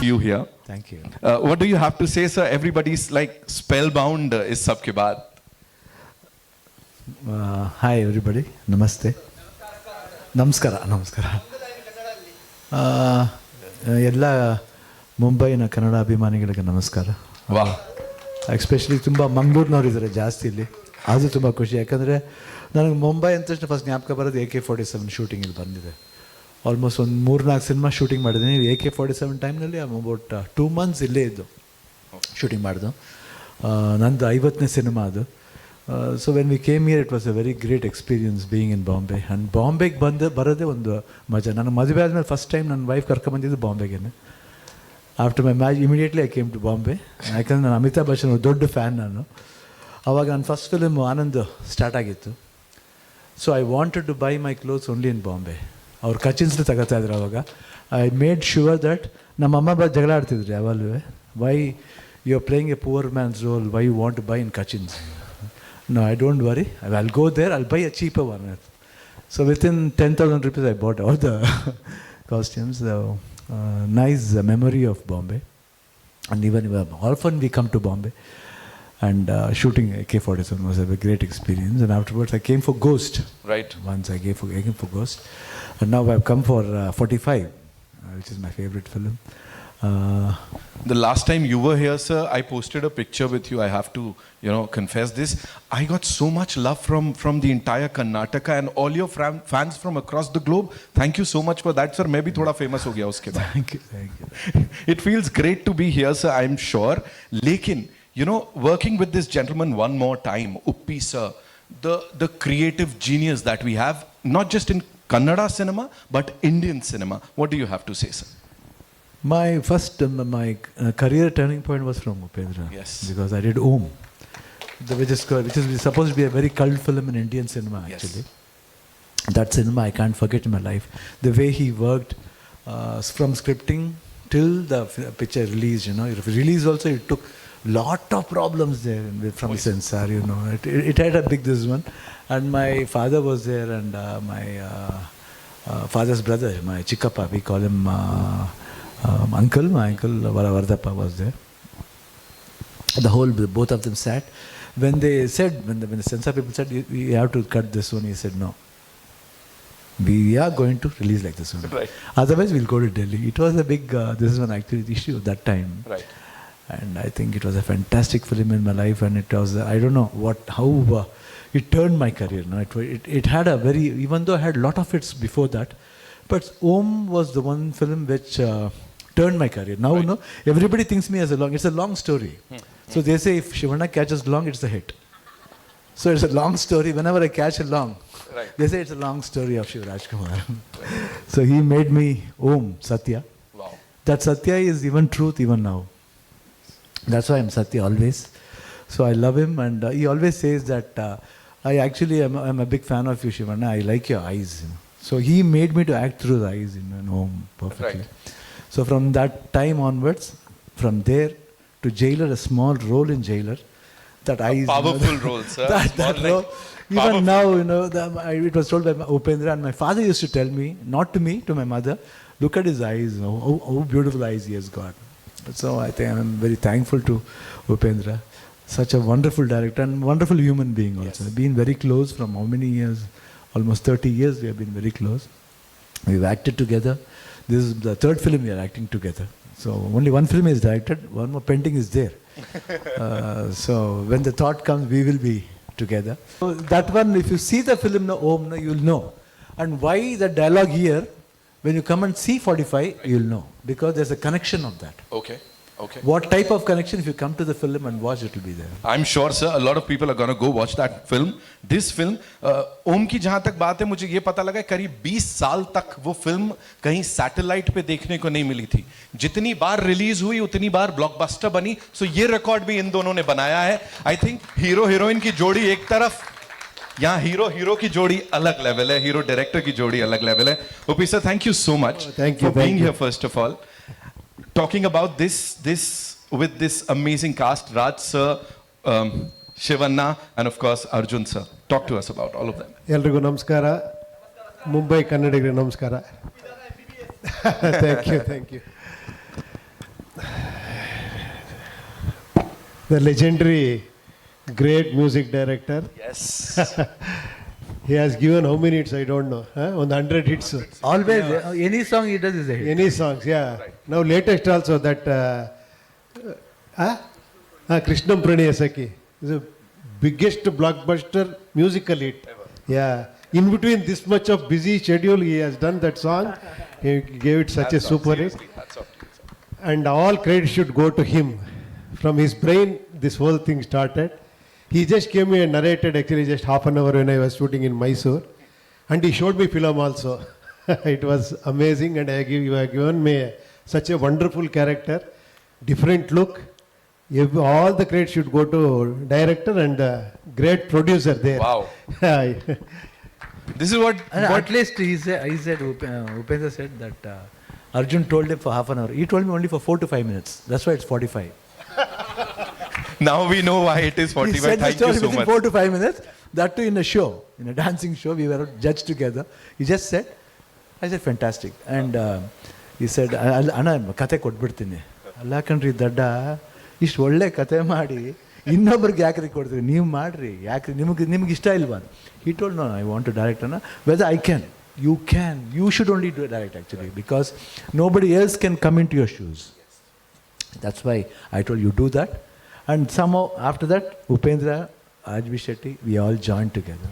you here. Thank you. What do you have to say, sir? Everybody's like spellbound is sabke baad. Hi everybody. Namaste. Namaskara. Namaskara. ಎಲ್ಲ ಮುಂಬೈನ ಕನ್ನಡ ಅಭಿಮಾನಿಗಳಿಗೆ ನಮಸ್ಕಾರ. ವಾ. Especially ತುಂಬ ಮಂಗಳೂರಿನವ್ರು ಇದ್ದಾರೆ ಜಾಸ್ತಿ ಇಲ್ಲಿ. ಅದು ತುಂಬ ಖುಷಿ, ಯಾಕಂದರೆ ನನಗೆ ಮುಂಬೈ ಅಂತ ತಕ್ಷಣ ಫಸ್ಟ್ ಜ್ಞಾಪಕ ಬರೋದು AK-47 ಶೂಟಿಂಗ್ ಇಲ್ಲಿ ಬಂದಿದೆ. ಆಲ್ಮೋಸ್ಟ್ ಒಂದು 3-4 ಸಿನಿಮಾ ಶೂಟಿಂಗ್ ಮಾಡಿದ್ದೀನಿ. AK-47 ಟೈಮ್ನಲ್ಲಿ ಅಬೌಟ್ 2 months ಇಲ್ಲೇ ಇದ್ದು ಶೂಟಿಂಗ್ ಮಾಡಿದ್ದು. ನಂದು 50ನೇ ಸಿನಿಮಾ ಅದು. So when we came here it was a very great experience being in Bombay. And ಬಾಂಬೆಗೆ ಬರೋದೇ ಒಂದು ಮಜಾ. ನನ್ನ ಮದುವೆ ಆದಮೇಲೆ ಫಸ್ಟ್ ಟೈಮ್ ನನ್ನ ವೈಫ್ ಕರ್ಕೊಂಬಂದಿದ್ದು ಬಾಂಬೆಗೆ. After my marriage immediately I came to Bombay, ಯಾಕಂದರೆ ನಾನು ಅಮಿತಾಬ್ ಬಚ್ಚನ್ ದೊಡ್ಡ ಫ್ಯಾನ್ ನಾನು. ಆವಾಗ ನನ್ನ ಫಸ್ಟ್ ಫಿಲ್ಮ್ ಆನಂದ್ ಸ್ಟಾರ್ಟ್ ಆಗಿತ್ತು. So I wanted to buy my clothes only in Bombay. ಅವ್ರು ಕಚಿನ್ಸ್ಲಿ ತಗೋತಾ ಇದ್ರು ಅವಾಗ. ಐ ಮೇಡ್ ಶ್ಯೂರ್ ದಟ್ ನಮ್ಮಮ್ಮ ಜಗಳ ಆಡ್ತಿದ್ರು ಯಾವಾಗಲೂ, why you are playing a poor man's role, why you want to buy in kitchens. No, I don't worry. I'll go there. I'll buy a cheaper one. So within 10,000 rupees, I bought all the costumes. Nice memory of Bombay. And even often we come to Bombay. And shooting AK-47 was a great experience. And afterwards, I came for Ghost. Right. Once I came for Ghost. And now I've come for 45, which is my favorite film. The last time you were here, sir, I posted a picture with you. I have to, confess this. I got so much love from the entire Karnataka and all your fans from across the globe. Thank you so much for that, sir. Maybe thoda famous ho gaya uske baad. Thank you. It feels great to be here, sir, I'm sure. Lekin, working with this gentleman one more time, Uppi sir, the creative genius that we have, not just in Kannada cinema, but Indian cinema. What do you have to say, sir? My first career turning point was from Upendra. Yes. Because I did Om, which is supposed to be a very cult film in Indian cinema actually. Yes. That cinema I can't forget in my life. The way he worked from scripting till the picture release, Release also, it took lot of problems there from the censor, It had a big this one. And my father was there, and my father's brother, my Chikkappa, we call him my uncle Vardappa was there. Both of them sat. When they said, when the censor people said, you have to cut this one, he said, no. We are going to release like this one. Right. Otherwise, we'll go to Delhi. It was a big, this is one actually issue at that time. Right. And I think it was a fantastic film in my life, and it was, I don't know how it turned my career. It had a very, even though I had a lot of hits before that, but Om was the one film which turned my career. Now, right. Everybody thinks me as it's a long story. So they say if Shivanna catches long, it's a hit. So it's a long story. Whenever I catch a long, right. They say it's a long story of Shiva Rajkumar. So he made me Om, Satya. Wow. That Satya is even truth even now. That's why I'm Satya always. So I love him, and he always says that I'm a big fan of you, Shivanna. I like your eyes. So he made me to act through the eyes in Om perfectly. Right. So from that time onwards, from there to Jailer, a small role in Jailer, that eyes. Powerful role, sir. that role. Even now, it was told by Upendra, and my father used to tell me, not to me, to my mother, look at his eyes, how beautiful eyes he has got. So I think I'm very thankful to Upendra. Such a wonderful director and wonderful human being also. Yes. Been very close from how many years? Almost 30 years we have been very close. We've acted together. This is the third film we are acting together. So only one film is directed, one more pending is there. So when the thought comes, we will be together. So that one, if you see the film Om, you'll know. And why the dialogue here, when you come and see 45, you'll know. Because there's a connection of that. Okay. What type of connection? If you come to the film and watch, it will be there. I'm sure, sir, a lot of people are going to go watch that film. This film, Om की जहाँ तक बात है, मुझे ये पता लगा करीब 20 साल तक वो फिल्म कहीं सैटेलाइट पे देखने को नहीं मिली थी. जितनी बार रिलीज हुई उतनी बार ब्लॉकबस्टर बनी. सो ये रिकॉर्ड भी इन दोनों ने बनाया है. आई थिंक हीरो हीरोइन की जोड़ी एक तरफ, यहाँ हीरो की जोड़ी अलग लेवल है, हीरो डायरेक्टर की जोड़ी अलग लेवल है. Uppi sir, thank you so much for being here first of all. Talking about this with this amazing cast, Raj sir, Shivanna, and of course Arjun sir. Talk to us about all of them. Elrigu namaskara. Mumbai Kannadigaru namaskara. Thank you. The legendary, great music director. Yes. He has given how many hits? I don't know. Huh? On the 100 hits. Always, any song he does is a hit. Any songs, yeah. Now latest also that Krishnam Pranayasaki is the biggest blockbuster musical hit. Yeah. In between this much of busy schedule, he has done that song. He gave it such a super hit. And all credit should go to him. From his brain, this whole thing started. He just came and narrated actually just half an hour when I was shooting in Mysore. And he showed me film also. It was amazing, and you have given me such a wonderful character, different look. All the credit should go to director and great producer there. Wow. This is what At least he said Upendra said that Arjun told him for half an hour. He told me only for 4 to 5 minutes. That's why it's 45. now we know why it is He 45. said the Thank you story so within much. 4 to 5 minutes. That too in a show, in a dancing show. We were judged together. He just said, I said, fantastic. And he said, Anna, kate kodbirtini. Allah kandri dadda, ಇಷ್ಟು ಒಳ್ಳೆ ಕತೆ ಮಾಡಿ ಇನ್ನೊಬ್ರಿಗೆ ಯಾಕ್ರಿ ಕೊಡ್ತೀರಿ, ನೀವು ಮಾಡ್ರಿ, ಯಾಕ್ರಿ ನಿಮ್ಗೆ ಇಷ್ಟ ಇಲ್ವಾ? He told, no, I want to direct, Anna. Whether I can, you should only do direct actually, because nobody else can come into your shoes. That's why I told you do that. And somehow after that, Upendra, Ajbi Shetty, we all joined together.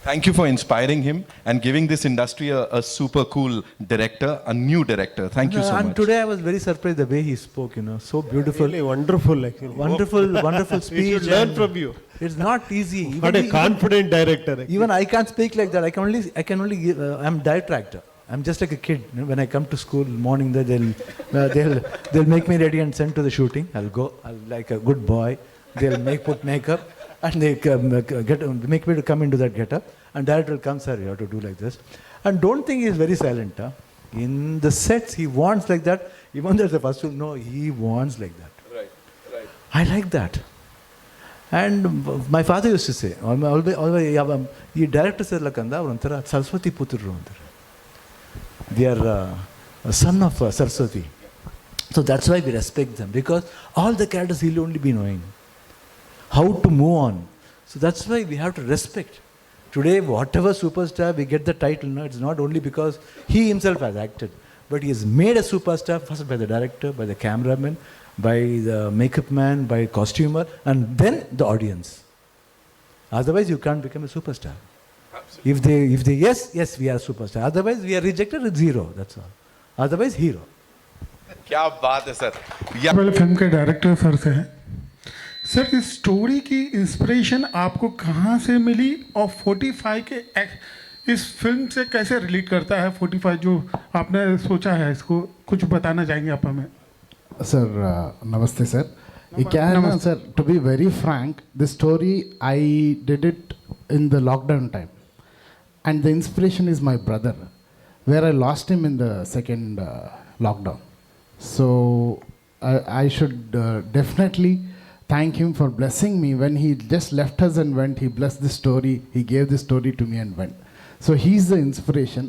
Thank you for inspiring him and giving this industry a super cool director, a new director. Thank you so And much. today I was very surprised the way he spoke, so beautiful. Really wonderful actually. Wonderful We speech. should learn and from you. It's not easy. What a confident director. Actually. Even I can't speak like that. I can only give, I'm director actor. I'm just like a kid. When I come to school morning, they'll make me ready and send to the shooting. I'll go. I'll like a good boy. They'll put makeup and they make me to come into that getup. And director will come, sir, you have to do like this. And don't think he's very silent. Huh? In the sets, he wants like that. Even though the first one, no, he wants like that. Right. I like that. And my father used to say, always, ಈ directors ಇರ್ಲಕ್ಕಂದ ಅವ್ರು ಒಂಥರ ಸರಸ್ವತಿ ಪುತ್ರರು ಅಂತಾರೆ. They are a son of Saraswati. So that's why we respect them, because all the characters he'll only be knowing how to move on. So that's why we have to respect. Today, whatever superstar we get the title, no, it's not only because he himself has acted, but he is made a superstar first by the director, by the cameraman, by the makeup man, by costumer, and then the audience. Otherwise, you can't become a superstar. Absolutely. If they yes, we are a superstar. Otherwise, we are rejected with zero. That's all. Otherwise, hero. क्या बात है sir. पहले film के director sir से हैं. Sir, इस story की inspiration आपको कहाँ से मिली और 45 के इस फिल्म से कैसे रिलेट करता है? 45 जो आपने सोचा है, इसको कुछ बताना चाहेंगे आप हमें? सर नमस्ते सर. ये क्या है ना sir, to be very frank, this story I did it in the lockdown time and the inspiration is my brother, where I lost him in the second lockdown. So I should definitely thank him for blessing me. When he just left us and went, he blessed the story, he gave the story to me and went. So he's the inspiration.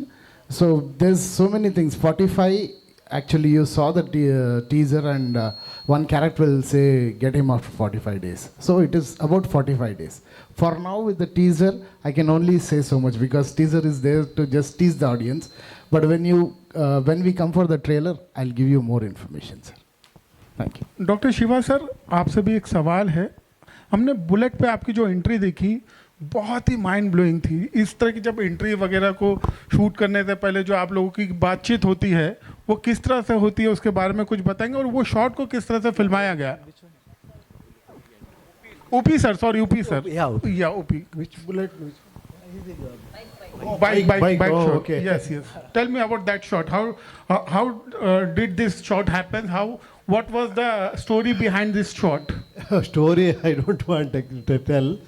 So there's so many things. 45, actually you saw the teaser, and one character will say get him after 45 days. So it is about 45 days. For now with the teaser, I can only say so much, because teaser is there to just tease the audience. But when we come for the trailer, I'll give you more information, sir. Thank you. Doctor Shiva sir, आपसे भी एक सवाल है. हमने bullet पे आपकी जो entry देखी बहुत ही माइंड ब्लोइंग थी. इस तरह की जब एंट्री वगैरह को शूट करने से पहले जो आप लोगों की बातचीत होती है, वो किस तरह से होती है, उसके बारे में कुछ बताएंगे? और वो शॉट को किस तरह से फिल्माया गया? OP sir, sorry OP sir. या OP. Which bullet? Bike Oh, shot. okay. Yes. Tell me about that shot. How did this shot happen? What was the story behind this shot? Story I don't want to tell.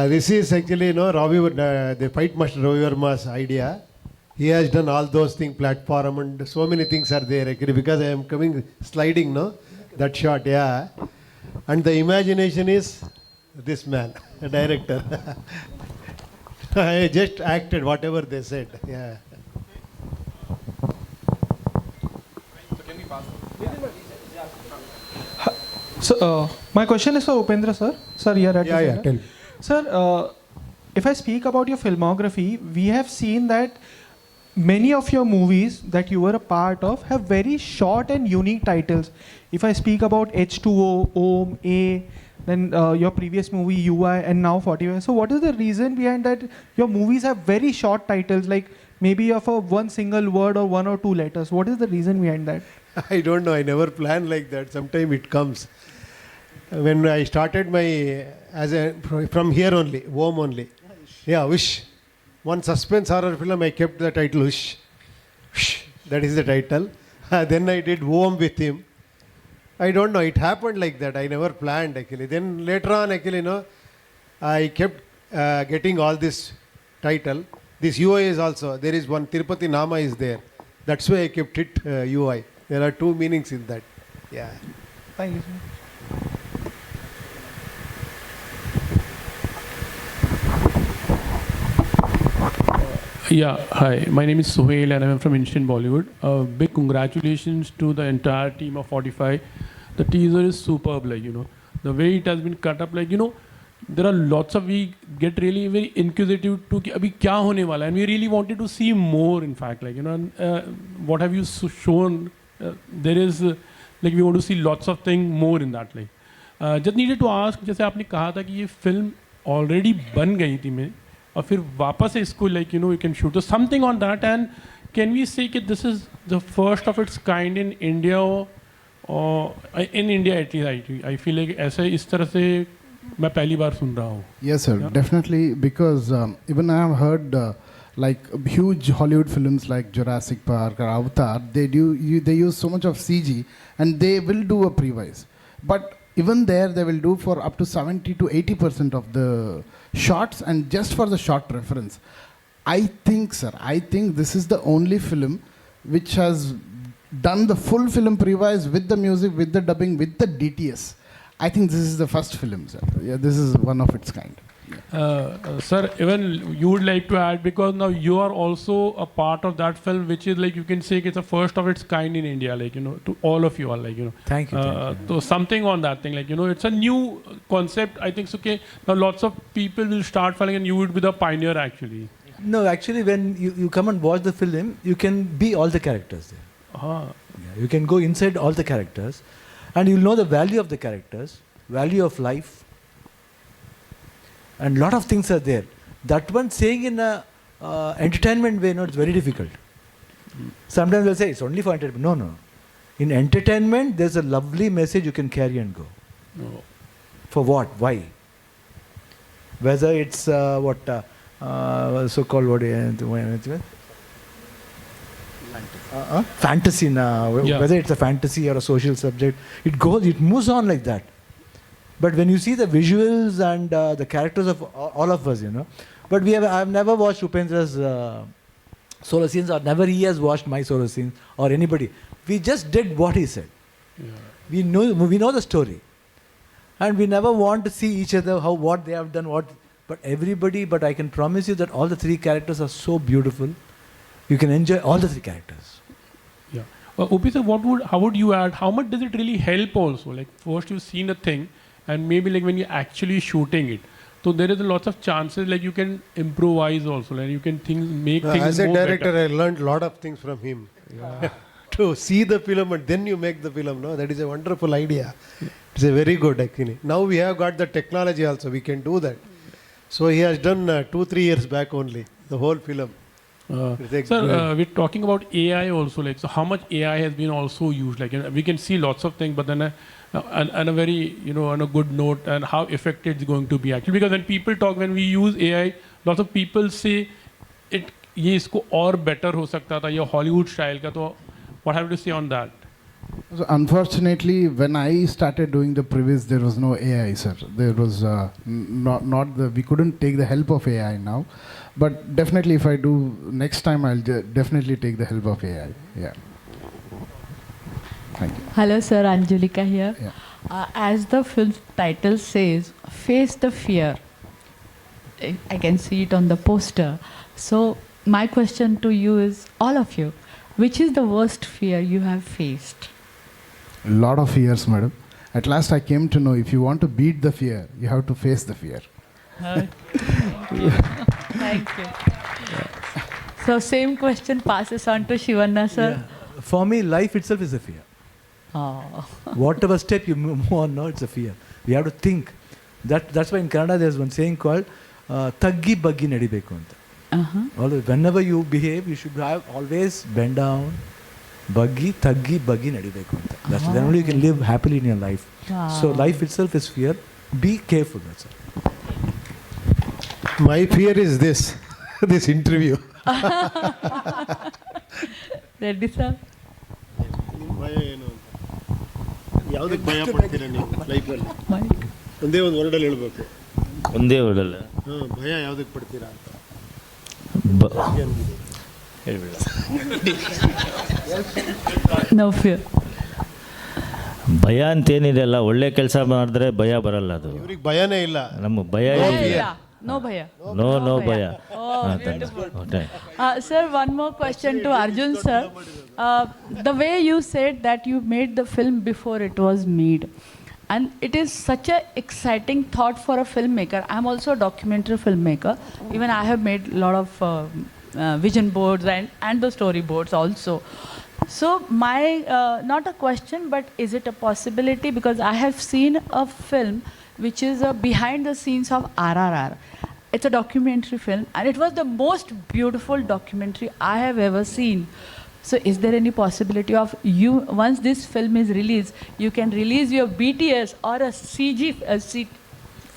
This is actually, the fight master Ravi Verma's idea. He has done all those things, platform, and so many things are there actually, because I am coming sliding, that shot, yeah. And the imagination is this man, the director. I just acted whatever they said, yeah. So, my question is for Upendra, sir. Sir, here at Yeah, the yeah, center. tell me. Sir, if I speak about your filmography, we have seen that many of your movies that you were a part of have very short and unique titles. If I speak about H2O, Om, A, then your previous movie UI, and now 45. So, what is the reason behind that? Your movies have very short titles, like maybe of a one single word or one or two letters. What is the reason behind that? I don't know. I never plan like that. Sometime it comes. When I started my from here only, Om only. Yeah, Wish. One suspense horror film, I kept the title Wish. Wish. That is the title. Then I did Om with him. I don't know. It happened like that. I never planned actually. Then later on, actually, I kept getting all this title. This UI is also. There is one Tirupati Nama is there. That's why I kept it UI. There are two meanings in that. Yeah. Thank you, sir. Yeah, hi. My name is Sohail and I'm from Instant Bollywood. Big congratulations to the entire team of 45. The teaser is superb, the way it has been cut up, there are lots of, we get really very inquisitive to कि अभी क्या होने वाला है, and we really wanted to see more, in fact, what have you shown, there is, we want to see lots of things more in that, just needed to ask, जैसे आपने कहा था कि ये film already बन गई थी में, और फिर वापस से इसको you can shoot, so something on that, and can we say that this is the first of its kind in India, or in India at least, I feel like ऐसे इस तरह से मैं पहली बार सुन रहा हूँ. Yes, sir, definitely, because even I have heard huge Hollywood films like Jurassic Park or Avatar, they use so much of CG, and they will do a pre-wise, but even there they will do for up to 70 to 80% of the shots, and just for the shot reference. I think, sir, this is the only film which has done the full film pre-wise with the music, with the dubbing, with the DTS. I think this is the first film, sir. Yeah, this is one of its kind. Sir, even you would like to add, because now you are also a part of that film, which is you can say it's the first of its kind in India, to all of you all, Thank you. So something on that thing, it's a new concept. I think so. Okay, now lots of people will start following, and you would be the pioneer actually. No, actually, when you come and watch the film, you can be all the characters there. Uh-huh. Yeah, you can go inside all the characters, and you'll know the value of the characters, value of life, and lot of things are there. That one saying in a entertainment way, it's very difficult. Sometimes they'll say it's only for entertainment. No. In entertainment, there's a lovely message you can carry and go. No. For what? Why? Whether it's so-called fantasy now, Yeah. whether it's a fantasy or a social subject, it moves on like that. But when you see the visuals and the characters of all of us, but I've never watched Upendra's solo scenes, or never he has watched my solo scenes, or anybody. We just did what he said. Yeah. We know the story, and we never want to see each other what they have done, but I can promise you that all the three characters are so beautiful. You can enjoy all the three characters. Yeah. Upi sir, how would you add? How much does it really help also? First you've seen a thing, and maybe when you're actually shooting it, so there is a lots of chances you can improvise also, and you can make things As a more director, better. I learned a lot of things from him. Yeah. To see the film and then you make the film, that is a wonderful idea. It's a very good actually. Now we have got the technology also, we can do that. So he has done 2-3 years back only, the whole film. Sir, we're talking about AI also, so how much AI has been also used, we can see lots of things, but then on a very, on a good note, and how effective it's going to be actually, because when people talk, when we use AI, lots of people say ये इसको और better हो सकता था, ये Hollywood style का, तो what have you to say on that? So unfortunately, when I started doing the previews, there was no AI, sir. There was we couldn't take the help of AI now. But definitely, if I do next time, I'll definitely take the help of AI. Yeah. Thank you. Hello, sir. Anjulika here. Yeah. As the film title says, face the fear. I can see it on the poster. So my question to you is, all of you, which is the worst fear you have faced? A lot of fears, madam. At last I came to know if you want to beat the fear, you have to face the fear. Thank you. So same question passes on to Shivanna sir. Yeah. For me, life itself is a fear. Oh. Whatever step you move on, no, it's a fear. We have to think. That's why in Kannada there's one saying called taggi baggi nadibeku anta. Always, whenever you behave, you should have always bend down, taggi baggi nadibeku anta. That's then only you can live happily in your life. Wow. So life itself is fear. Be careful. That's all. My fear is this, this interview. Ready sir? ಭಯ ಏನು ಯಾವುದಕ್ಕೆ ಭಯ ಪಡ್ತೀರಾ ನೀವು ಲೈಫಲ್ಲಿ? Mike. ಒಂದೇ ಒಂದು ವರ್ಡಲ್ಲಿ ಹೇಳ್ಬೇಕು. ಒಂದೇ ವರ್ಡಲ್ಲ ಭಯ ಯಾವುದಕ್ಕೆ ಪಡ್ತೀರಾ ಅಂತ ಹೇಳ್ಬಿಡ. No fear. ಭಯ ಅಂತೇನಿದೆಯಲ್ಲ, ಒಳ್ಳೆ ಕೆಲಸ ಮಾಡಿದ್ರೆ ಭಯ ಬರಲ್ಲ. ಅದು ಇವ್ರಿಗೆ ಭಯನೇ ಇಲ್ಲ. ನಮಗೆ ಭಯ No bhaya. ನೋ ಭಯ. Oh, beautiful. Sir, one more question to Arjun sir. The way you said that you made the film before it was made, and it is such a exciting thought for a filmmaker. I'm also a documentary filmmaker. Even I have made a lot of vision boards and the storyboards also. So my not a question, but is it a possibility, because I have seen a film which is behind the scenes of RRR. It's a documentary film, and it was the most beautiful documentary I have ever seen. So is there any possibility of you, once this film is released, you can release your BTS or a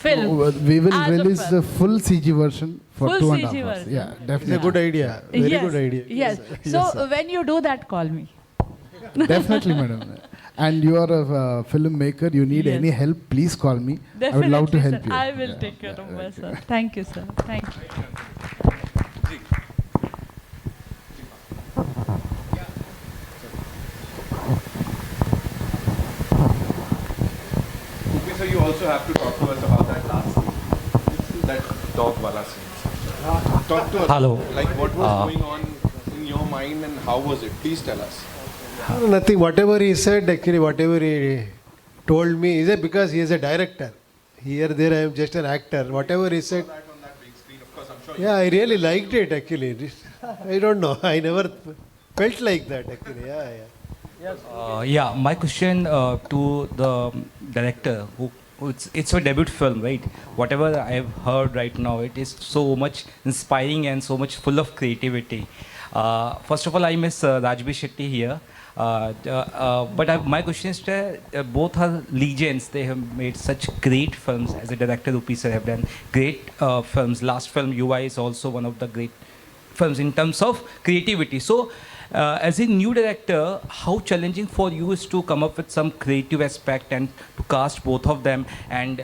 film? No, we will as a release film? the full CG version for Full 2.5 CG hours. version. Yeah, It's a definitely. good idea. Very Yes, good idea. Yes. So when you do that, call me. Definitely, madam. And you are a filmmaker, you need Yes. any help, please call me. Definitely, I would love to sir. help you. I will take care of my sir. Thank you, sir. Thank you. So you also have to talk to us about that last scene, that dog wala scene. Talk to us. Hello. Like what was going on in your mind and how was it? Please tell us. Nothing. Whatever he said, actually, whatever he told me, is it because he is a director? Here, there, I am just an actor. Whatever he said. Yeah, I really liked it actually. I don't know. I never felt like that actually. Yeah, my question to the director, it's a debut film, right? Whatever I've heard right now, it is so much inspiring and so much full of creativity. First of all, I miss Rajbi Shetty here. But my question is, both are legends. They have made such great films. As a director, Upi sir have done great films. Last film, UI, is also one of the great films in terms of creativity. So, as a new director, how challenging for you is to come up with some creative aspect and to cast both of them and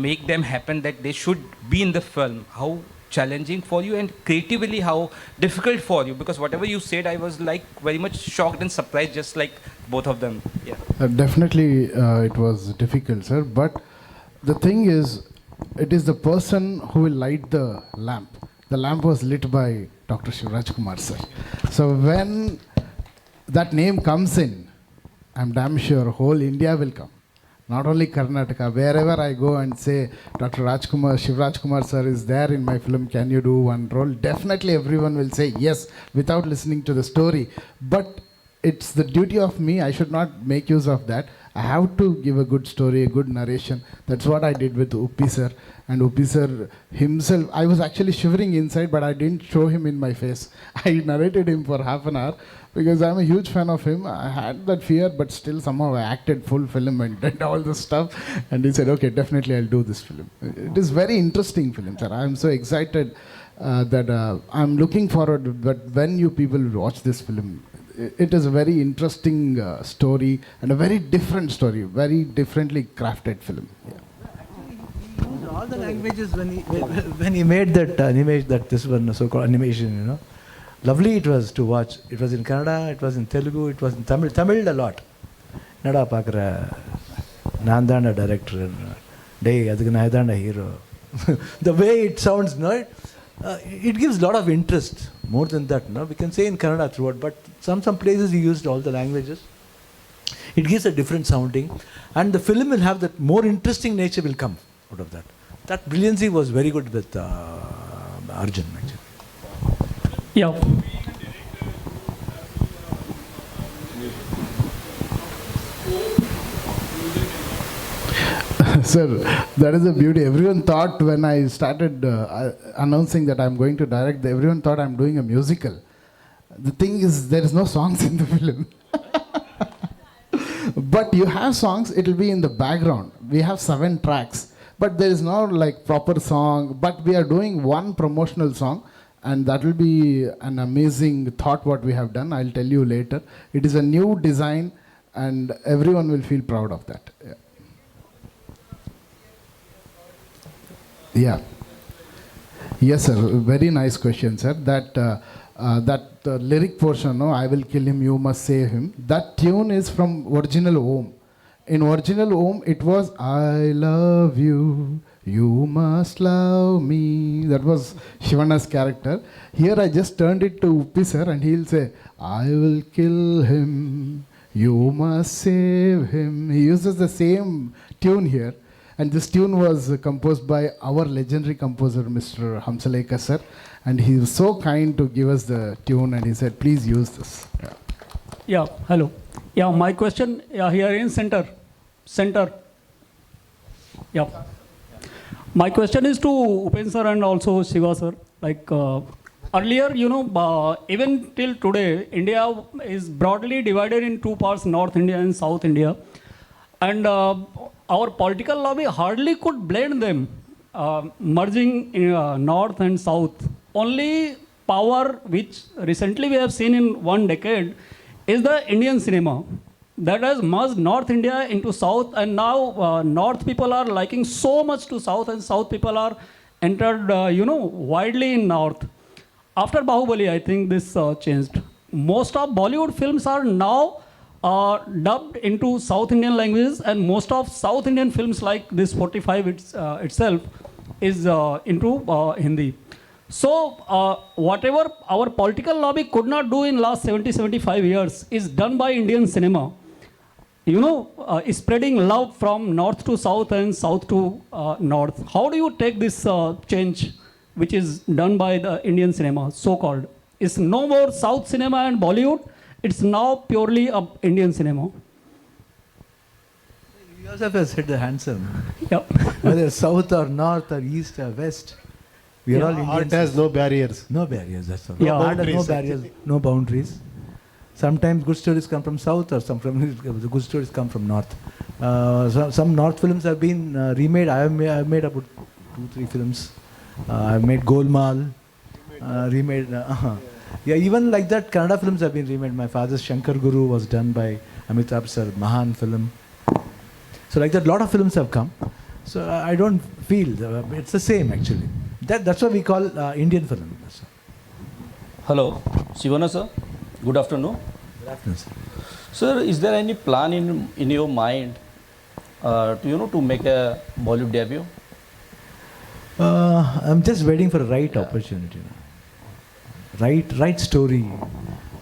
make them happen that they should be in the film? How challenging for you, and creatively how difficult for you? Because whatever you said, I was like very much shocked and surprised, just like both of them. Yeah. Definitely it was difficult, sir. But the thing is, it is the person who will light the lamp. The lamp was lit by Dr. Shiva Rajkumar, sir. So when that name comes in, I'm damn sure whole India will come. Not only Karnataka, wherever I go and say, Dr. Rajkumar, Shiva Rajkumar sir is there in my film, can you do one role? Definitely everyone will say yes without listening to the story. But it's the duty of me, I should not make use of that. I have to give a good story, a good narration. That's what I did with Uppi sir. And Uppi sir himself, I was actually shivering inside, but I didn't show him in my face. I narrated him for half an hour because I'm a huge fan of him. I had that fear, but still somehow I acted full film and did all this stuff. And he said, okay, definitely I'll do this film. It is very interesting film, sir. I'm so excited that I'm looking forward. But when you people watch this film, it is a very interesting story and a very different story, very differently crafted film. Yeah. All the languages when he made that animation, that this one so-called animation, you know, lovely it was to watch. It was in Kannada, it was in Telugu, it was in Tamil. Tamil a lot. Nada pakra, Nandana director, day adukku naidana hero. The way it sounds, no, it gives a lot of interest. More than that, no, we can say in Kannada throughout, but some places he used all the languages. It gives a different sounding, and the film will have that more interesting nature will come out of that. That brilliancy was very good with Arjun actually. Yeah. Sir, that is the beauty. Everyone thought when I started announcing that I'm going to direct, everyone thought I'm doing a musical. The thing is, there is no songs in the film. But you have songs, it will be in the background. We have 7 tracks, but there is no like proper song. But we are doing one promotional song, and that will be an amazing thought what we have done. I'll tell you later. It is a new design, and everyone will feel proud of that. Yeah. Yeah. Yes, sir. Very nice question, sir. That lyric portion, no, I will kill him, you must save him. That tune is from original Om. In original Om, it was I love you, you must love me. That was Shivana's character. Here I just turned it to Uppi, sir, and he'll say, I will kill him, you must save him. He uses the same tune here. And this tune was composed by our legendary composer, Mr. Hamsalekha sir. And he was so kind to give us the tune, and he said, please use this. Yeah. Yeah, hello. Yeah, my question here in center. Yeah. My question is to Upendra sir and also Shiva sir. Like earlier, even till today, India is broadly divided in 2 parts, North India and South India. And our political lobby hardly could blend them, merging in North and South. Only power which recently we have seen in 1 decade is the Indian cinema that has merged North India into South, and now North people are liking so much to South, and South people are entered, widely in North. After Bahubali, I think this changed. Most of Bollywood films are now dubbed into South Indian languages, and most of South Indian films like this 45 itself is into Hindi. So whatever our political lobby could not do in last 70-75 years is done by Indian cinema. Is spreading love from north to south and south to north. How do you take this change which is done by the Indian cinema, so-called? It's no more South cinema and Bollywood. It's now purely a Indian cinema. You yourself have said the handsome. Yeah. Whether south or north or east or west, we are all Indians. Art has no barriers. No barriers, that's all. Yeah. Art has no barriers, no boundaries. Sometimes good stories come from south, or the good stories come from north. Some north films have been remade. I have made about 2-3 films. I've made Golmaal, remade. Yeah, even like that, Kannada films have been remade. My father's Shankar Guru was done by Amitabh sir, Mahan film. So like that, a lot of films have come. So I don't feel, it's the same actually. That's what we call Indian film. Hello, Shivana sir. Good afternoon. Good afternoon, sir. Sir, is there any plan in your mind to make a Bollywood debut? I'm just waiting for the right opportunity. Right story.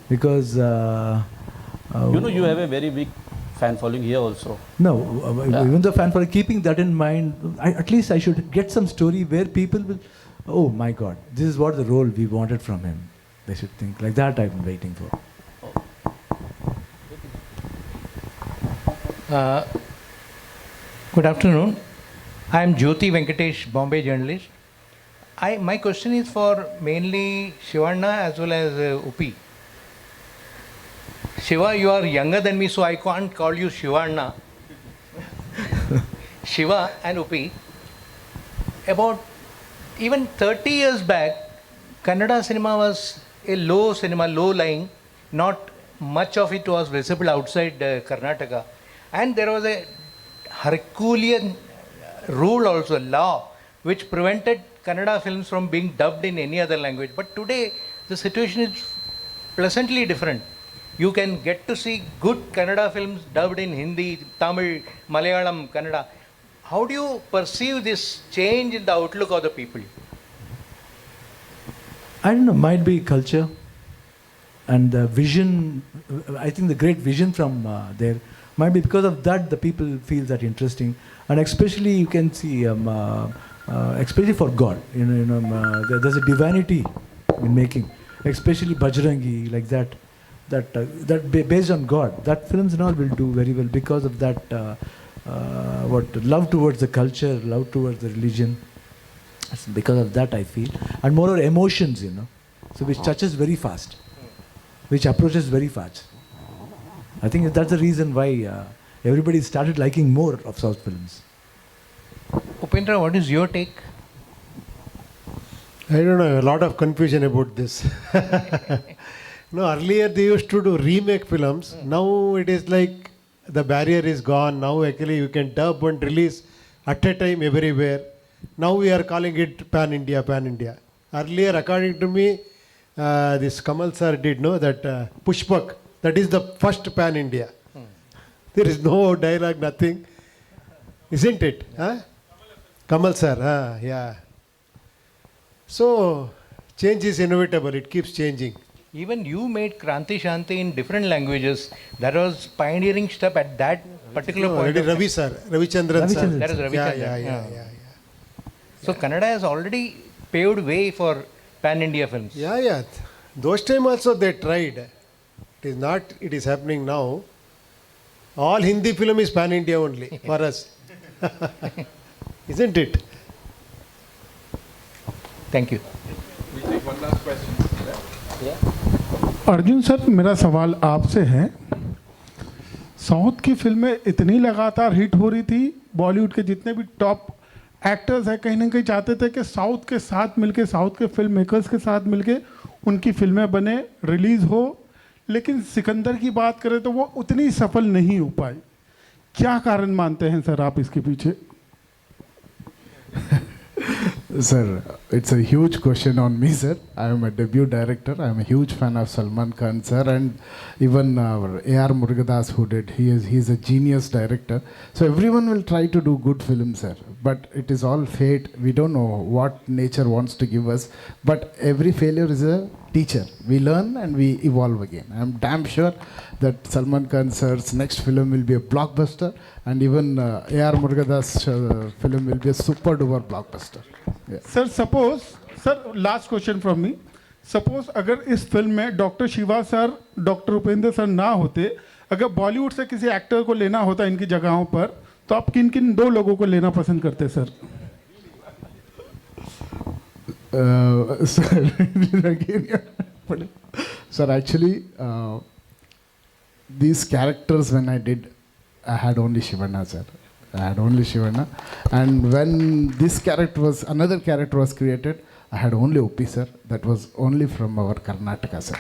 Because... you have a very big fan following here also. No, even the fan following, keeping that in mind, at least I should get some story where people will, oh my God, this is what the role we wanted from him. They should think like that. I've been waiting for. Good afternoon. I am Jyoti Venkatesh, Bombay journalist. My question is for mainly Shivanna as well as Uppi. Shiva, you are younger than me, so I can't call you Shivanna. Shiva and Uppi. About even 30 years back, Kannada cinema was a low cinema, low lying. Not much of it was visible outside Karnataka. And there was a Herculean rule also, law, which prevented Kannada films from being dubbed in any other language. But today, the situation is pleasantly different. You can get to see good Kannada films dubbed in Hindi, Tamil, Malayalam, Kannada. How do you perceive this change in the outlook of the people? I don't know, might be culture. and the vision, I think the great vision from there might be because of that the people feel that interesting, and especially you can see especially for God, there's a divinity in making, especially Bajrangi, like that based on God, that films and all will do very well because of that love towards the culture, love towards the religion. It's because of that I feel, and moreover emotions, so which touches very fast, which approaches very fast. I think that's the reason why everybody started liking more of South films. Upendra, what is your take? I don't know, a lot of confusion about this. No, earlier they used to do remake films. Now it is like the barrier is gone. Now actually you can dub and release at a time everywhere. Now we are calling it Pan India, Pan India. Earlier, according to me, this Kamal sir did know that Pushpak, that is the first Pan India. There is no dialogue, nothing. Isn't it? Huh? Kamal sir, yeah. So, change is inevitable, it keeps changing. Even you made Kranti Shanti in different languages. That was pioneering step at that particular point. That is Ravi sir, Ravichandran sir. That is Ravichandran. Yeah. So Kannada has already paved way for pan-India films. Yeah. Those time also they tried. It is happening now. All Hindi film is pan-India only for us. Isn't it? Thank you. We'll take one last question. Arjun sir, मेरा सवाल आपसे है, south की फिल्में इतनी लगातार hit हो रही थी, बॉलीवुड के जितने भी टॉप एक्टर्स हैं कहीं ना कहीं चाहते थे कि साउथ के साथ मिलके, साउथ के फिल्म मेकर्स के साथ मिलके उनकी फिल्में बने, रिलीज़ हो, लेकिन सिकंदर की बात करें तो वो उतनी सफल नहीं हो पाई. क्या कारण मानते हैं सर आप इसके पीछे? Sir, it's a huge question on me, sir. I am a debut director. I am a huge fan of Salman Khan, sir, and even our A.R. Murugadas, who did. He's a genius director. So everyone will try to do good films, sir. But it is all fate. We don't know what nature wants to give us. But every failure is a teacher. We learn and we evolve again. I am damn sure that Salman Khan sir's next film will be a blockbuster, and even A.R. Murugadas' film will be a super duper blockbuster. Sir suppose, sir last question from me, suppose अगर इस film में doctor Shiva sir, doctor Upendra sir ना होते, अगर बॉलीवुड से किसी actor को लेना होता इनकी जगहों पर, तो आप किन किन दो लोगों को लेना पसंद करते sir? Sir, actually, these characters when I did, I had only Shivana, sir. I had only Shivana. And when this character was, another character was created, I had only Oppi, sir. That was only from our Karnataka, sir.